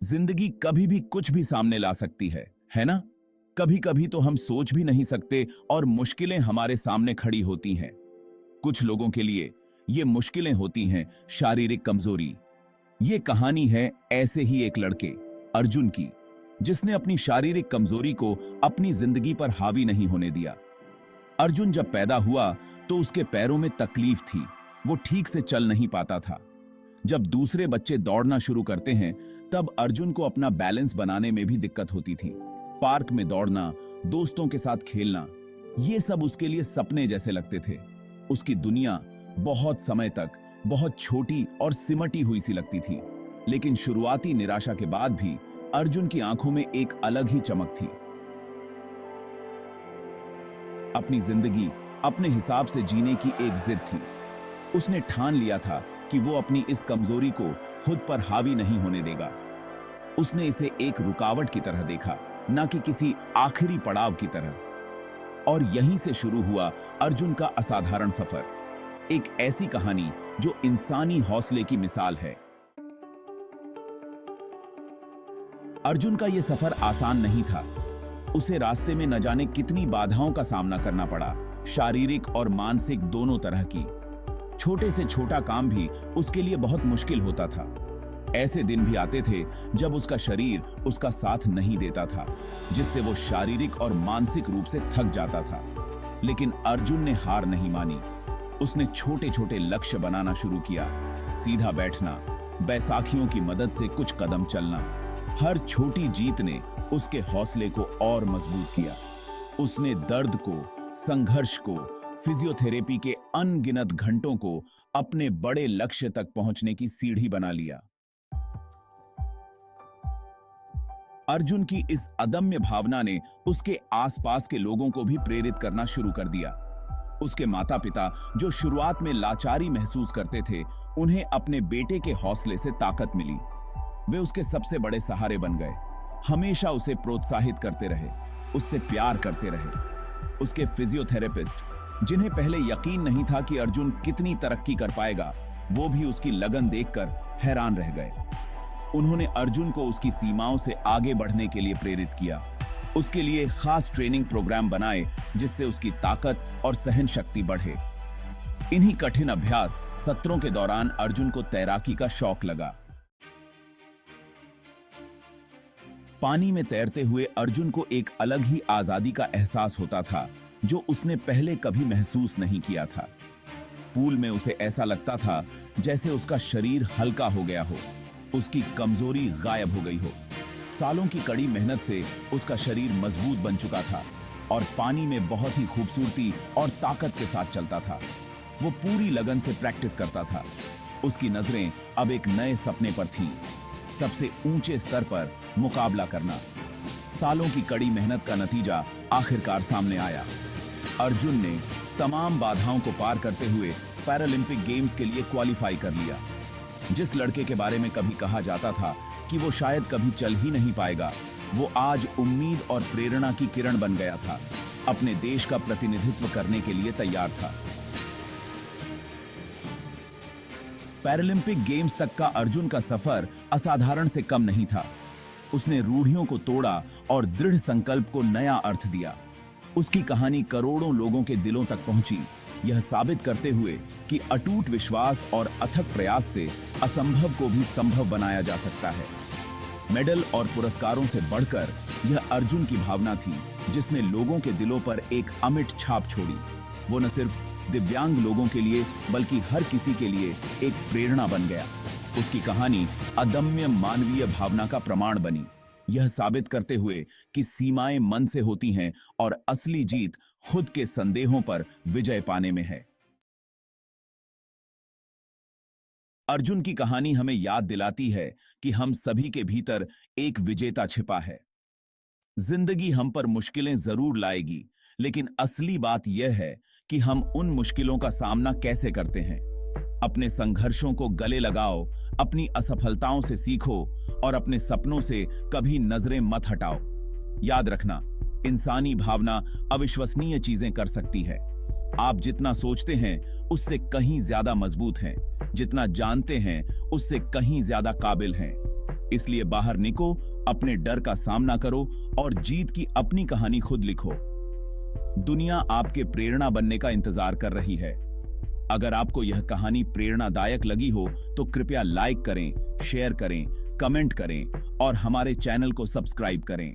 जिंदगी कभी भी कुछ भी सामने ला सकती है ना? कभी कभी तो हम सोच भी नहीं सकते और मुश्किलें हमारे सामने खड़ी होती हैं। कुछ लोगों के लिए ये मुश्किलें होती हैं शारीरिक कमजोरी। ये कहानी है ऐसे ही एक लड़के अर्जुन की, जिसने अपनी शारीरिक कमजोरी को अपनी जिंदगी पर हावी नहीं होने दिया। अर्जुन जब पैदा हुआ तो उसके पैरों में तकलीफ थी, वो ठीक से चल नहीं पाता था। जब दूसरे बच्चे दौड़ना शुरू करते हैं तब अर्जुन को अपना बैलेंस बनाने में भी दिक्कत होती थी। पार्क में दौड़ना, दोस्तों के साथ खेलना, ये सब उसके लिए सपने जैसे लगते थे। उसकी दुनिया बहुत समय तक बहुत छोटी और सिमटी हुई सी लगती थी। लेकिन शुरुआती निराशा के बाद भी अर्जुन की आंखों में एक अलग ही चमक थी। अपनी जिंदगी अपने हिसाब से जीने की एक जिद थी। उसने ठान लिया था कि वो अपनी इस कमजोरी को खुद पर हावी नहीं होने देगा। उसने इसे एक रुकावट की तरह देखा, न कि किसी आखिरी पड़ाव की तरह। और यहीं से शुरू हुआ अर्जुन का असाधारण सफर, एक ऐसी कहानी जो इंसानी हौसले की मिसाल है। अर्जुन का यह सफर आसान नहीं था। उसे रास्ते में न जाने कितनी बाधाओं का सामना करना पड़ा, शारीरिक और मानसिक दोनों तरह की। छोटे से छोटा काम भी उसके लिए बहुत मुश्किल होता था। ऐसे दिन भी आते थे जब उसका शरीर उसका साथ नहीं देता था, जिससे वो शारीरिक और मानसिक रूप से थक जाता था। लेकिन अर्जुन ने हार नहीं मानी। उसने छोटे छोटे लक्ष्य बनाना शुरू किया, सीधा बैठना, बैसाखियों की मदद से कुछ कदम चलना। हर छोटी जीत ने उसके हौसले को और मजबूत किया। उसने दर्द को, संघर्ष को, फिजियोथेरेपी के अनगिनत घंटों को अपने बड़े लक्ष्य तक पहुंचने की सीढ़ी बना लिया। अर्जुन की इस अदम्य भावना ने उसके आसपास के लोगों को भी प्रेरित करना शुरू कर दिया। उसके माता पिता, जो शुरुआत में लाचारी महसूस करते थे, उन्हें अपने बेटे के हौसले से ताकत मिली। वे उसके सबसे बड़े सहारे बन गए, हमेशा उसे प्रोत्साहित करते रहे, उससे प्यार करते रहे। उसके फिजियोथेरेपिस्ट, जिन्हें पहले यकीन नहीं था कि अर्जुन कितनी तरक्की कर पाएगा, वो भी उसकी लगन देखकर हैरान रह गए। उन्होंने अर्जुन को उसकी सीमाओं से आगे बढ़ने के लिए प्रेरित किया। उसके लिए खास ट्रेनिंग प्रोग्राम बनाए, जिससे उसकी ताकत और सहन शक्ति बढ़े। इन्हीं कठिन अभ्यास सत्रों के दौरान अर्जुन को तैराकी का शौक लगा। पानी में तैरते हुए अर्जुन को एक अलग ही आजादी का एहसास होता था, जो उसने पहले कभी महसूस नहीं किया था। पूल में उसे ऐसा लगता था जैसे उसका शरीर हल्का हो गया हो, उसकी कमजोरी गायब हो गई हो। सालों की कड़ी मेहनत से उसका शरीर मजबूत बन चुका था और पानी में बहुत ही खूबसूरती और ताकत के साथ चलता था। वो पूरी लगन से प्रैक्टिस करता था। उसकी नजरें अब एक नए सपने पर थीं, सबसे ऊंचे स्तर पर मुकाबला करना। सालों की कड़ी मेहनत का नतीजा आखिरकार सामने आया। अर्जुन ने तमाम बाधाओं को पार करते हुए पैरालंपिक गेम्स के लिए क्वालिफाई कर लिया। जिस लड़के के बारे में कभी कहा जाता था कि वो शायद कभी चल ही नहीं पाएगा, वो आज उम्मीद और प्रेरणा की किरण बन गया था। अपने देश का प्रतिनिधित्व करने के लिए तैयार था। पैरालंपिक गेम्स तक का अर्जुन का सफर असाधारण से कम नहीं था। उसने रूढ़ियों को तोड़ा और दृढ़ संकल्प को नया अर्थ दिया। उसकी कहानी करोड़ों लोगों के दिलों तक पहुंची, यह साबित करते हुए कि अटूट विश्वास और अथक प्रयास से असंभव को भी संभव बनाया जा सकता है। मेडल और पुरस्कारों से बढ़कर यह अर्जुन की भावना थी, जिसने लोगों के दिलों पर एक अमिट छाप छोड़ी। वो न सिर्फ दिव्यांग लोगों के लिए बल्कि हर किसी के लिए एक प्रेरणा बन गया। उसकी कहानी अदम्य मानवीय भावना का प्रमाण बनी, यह साबित करते हुए कि सीमाएं मन से होती हैं और असली जीत खुद के संदेहों पर विजय पाने में है। अर्जुन की कहानी हमें याद दिलाती है कि हम सभी के भीतर एक विजेता छिपा है। जिंदगी हम पर मुश्किलें जरूर लाएगी, लेकिन असली बात यह है कि हम उन मुश्किलों का सामना कैसे करते हैं। अपने संघर्षों को गले लगाओ, अपनी असफलताओं से सीखो और अपने सपनों से कभी नजरें मत हटाओ। याद रखना, इंसानी भावना अविश्वसनीय चीजें कर सकती है। आप जितना सोचते हैं उससे कहीं ज्यादा मजबूत हैं, जितना जानते हैं उससे कहीं ज्यादा काबिल हैं। इसलिए बाहर निको, अपने डर का सामना करो और जीत की अपनी कहानी खुद लिखो। दुनिया आपके प्रेरणा बनने का इंतजार कर रही है। अगर आपको यह कहानी प्रेरणादायक लगी हो तो कृपया लाइक करें, शेयर करें, कमेंट करें और हमारे चैनल को सब्सक्राइब करें।